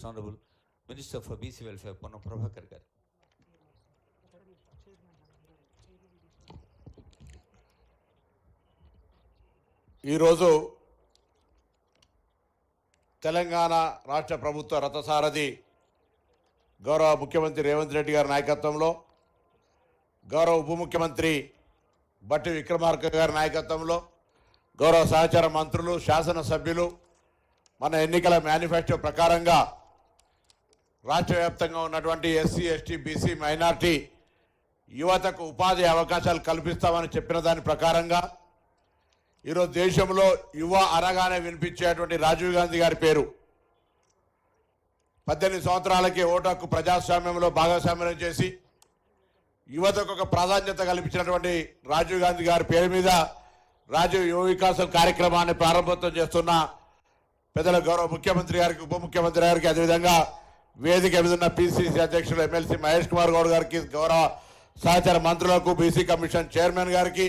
Honorable Minister for BC Welfare, Ponnam Prabhakar garu. ఈరోజు తెలంగాణ రాష్ట్ర ప్రభుత్వ రథసారథి గౌరవ ముఖ్యమంత్రి రేవంత్ రెడ్డి గారి నాయకత్వంలో, గౌరవ ఉప ముఖ్యమంత్రి బట్టి విక్రమార్క గారి నాయకత్వంలో, గౌరవ సహచార మంత్రులు, శాసనసభ్యులు మన ఎన్నికల మేనిఫెస్టో ప్రకారంగా రాష్ట్ర వ్యాప్తంగా ఉన్నటువంటి ఎస్సీ, ఎస్టీ, బీసీ, మైనార్టీ యువతకు ఉపాధి అవకాశాలు కల్పిస్తామని చెప్పిన దాని ప్రకారంగా ఈరోజు దేశంలో యువ అనగానే వినిపించేటువంటి రాజీవ్ గాంధీ గారి పేరు 18 సంవత్సరాలకే ఓటు హక్కు ప్రజాస్వామ్యంలో భాగస్వామ్యం చేసి యువతకు ఒక ప్రాధాన్యత కల్పించినటువంటి రాజీవ్ గాంధీ గారి పేరు మీద రాజీవ్ యువ వికాసం కార్యక్రమాన్ని ప్రారంభోత్సవం చేస్తున్న పెద్దల గౌరవ ముఖ్యమంత్రి గారికి, ఉప ముఖ్యమంత్రి గారికి, అదేవిధంగా వేదిక మీద ఉన్న పిసిసి అధ్యక్షులు ఎమ్మెల్సీ మహేష్ కుమార్ గౌడ్ గారికి, గౌరవ సహచార మంత్రులకు, బీసీ కమిషన్ చైర్మన్ గారికి,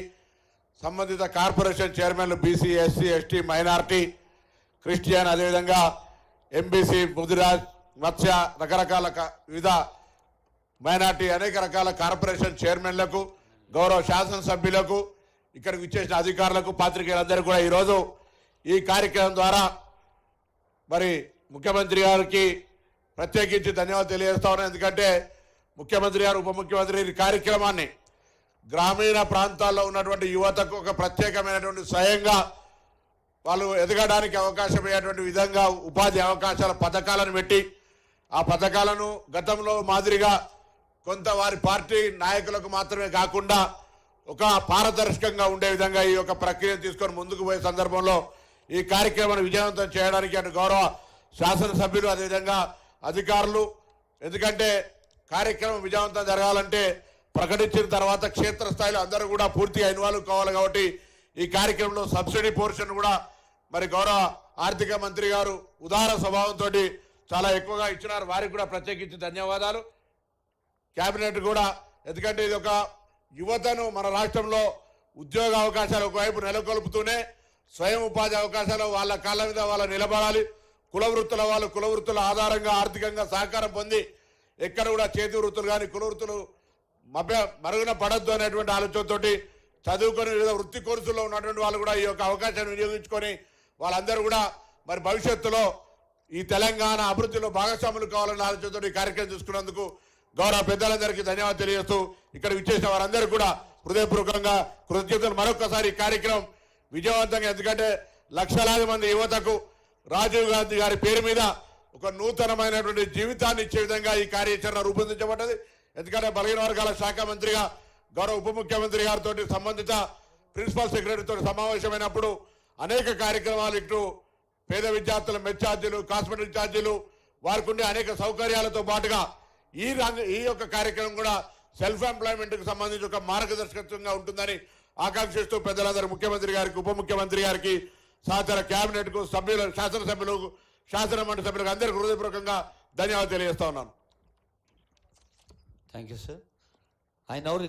సంబంధిత కార్పొరేషన్ చైర్మన్లు BC, SC, ST, minority, Christian, అదేవిధంగా ఎంబీసీ, ముదిరాజ్, మత్స్య, రకరకాల వివిధ మైనార్టీ అనేక రకాల కార్పొరేషన్ చైర్మన్లకు, గౌరవ శాసనసభ్యులకు, ఇక్కడికి విచ్చేసిన అధికారులకు, పాత్రికేయులందరూ కూడా ఈరోజు ఈ కార్యక్రమం ద్వారా మరి ముఖ్యమంత్రి గారికి ప్రత్యేకించి ధన్యవాదాలు తెలియజేస్తా ఉన్నాను. ఎందుకంటే ముఖ్యమంత్రి గారు, ఉప ముఖ్యమంత్రి ఈ కార్యక్రమాన్ని గ్రామీణ ప్రాంతాల్లో ఉన్నటువంటి యువతకు ఒక ప్రత్యేకమైనటువంటి స్వయంగా వాళ్ళు ఎదగడానికి అవకాశం అయ్యేటువంటి విధంగా ఉపాధి అవకాశాల పథకాలను పెట్టి ఆ పథకాలను గతంలో మాదిరిగా కొంత వారి పార్టీ నాయకులకు మాత్రమే కాకుండా ఒక పారదర్శకంగా ఉండే విధంగా ఈ యొక్క ప్రక్రియను తీసుకొని ముందుకు పోయే సందర్భంలో ఈ కార్యక్రమాన్ని విజయవంతం చేయడానికి అటు గౌరవ శాసనసభ్యులు, అదేవిధంగా అధికారులు, ఎందుకంటే కార్యక్రమం విజయవంతం జరగాలంటే ప్రకటించిన తర్వాత క్షేత్రస్థాయిలో అందరూ కూడా పూర్తిగా ఇన్వాల్వ్ కావాలి. కాబట్టి ఈ కార్యక్రమంలో సబ్సిడీ పోర్షన్ కూడా మరి గౌరవ ఆర్థిక మంత్రి గారు ఉదార స్వభావంతో చాలా ఎక్కువగా ఇచ్చినారు. వారికి కూడా ప్రత్యేకించి ధన్యవాదాలు. కేబినెట్ కూడా, ఎందుకంటే ఇది ఒక యువతను మన రాష్ట్రంలో ఉద్యోగ అవకాశాలు ఒకవైపు నెలకొల్పుతూనే స్వయం ఉపాధి అవకాశాలు వాళ్ళ కాళ్ళ మీద వాళ్ళ నిలబడాలి. కుల వృత్తుల వాళ్ళు కుల వృత్తుల ఆధారంగా ఆర్థికంగా సహకారం పొంది ఎక్కడ కూడా చేతి వృత్తులు కానీ కుల వృత్తులు మరుగున పడద్దు అనేటువంటి ఆలోచనతోటి చదువుకొని వివిధ వృత్తి కోర్సుల్లో ఉన్నటువంటి వాళ్ళు కూడా ఈ యొక్క అవకాశాన్ని వినియోగించుకొని వాళ్ళందరూ కూడా మరి భవిష్యత్తులో ఈ తెలంగాణ అభివృద్ధిలో భాగస్వాములు కావాలన్న ఆలోచనతో ఈ కార్యక్రమం తీసుకున్నందుకు గౌరవ పెద్దలందరికీ ధన్యవాదాలు తెలియజేస్తూ ఇక్కడ విచ్చేసిన వారందరూ కూడా హృదయపూర్వకంగా కృతజ్ఞతలు. మరొకసారి ఈ కార్యక్రమం విజయవంతంగా, ఎందుకంటే లక్షలాది మంది యువతకు రాజీవ్ గాంధీ గారి పేరు మీద ఒక నూతనమైనటువంటి జీవితాన్ని ఇచ్చే విధంగా ఈ కార్యాచరణ రూపొందించబడ్డది. ఎందుకంటే బలహీన వర్గాల శాఖ మంత్రిగా గౌరవ ఉప ముఖ్యమంత్రి గారితో సంబంధిత ప్రిన్సిపల్ సెక్రటరీతో సమావేశమైనప్పుడు అనేక కార్యక్రమాలు, ఇటు పేద విద్యార్థుల మెస్ ఛార్జీలు, కాస్మెటిక్ ఛార్జీలు, వారికి ఉండే అనేక సౌకర్యాలతో పాటుగా ఈ యొక్క కార్యక్రమం కూడా సెల్ఫ్ ఎంప్లాయ్మెంట్కి సంబంధించి ఒక మార్గదర్శకత్వంగా ఉంటుందని ఆకాంక్షిస్తూ పెద్దలందరూ ముఖ్యమంత్రి గారికి, ఉప ముఖ్యమంత్రి గారికి, సహచార కేబినెట్కు, సభ్యులు, శాసనసభ్యులకు, శాసన మండలి సభ్యులకు అందరికీ హృదయపూర్వకంగా ధన్యవాదాలు తెలియజేస్తా ఉన్నాను. Thank you, sir. I now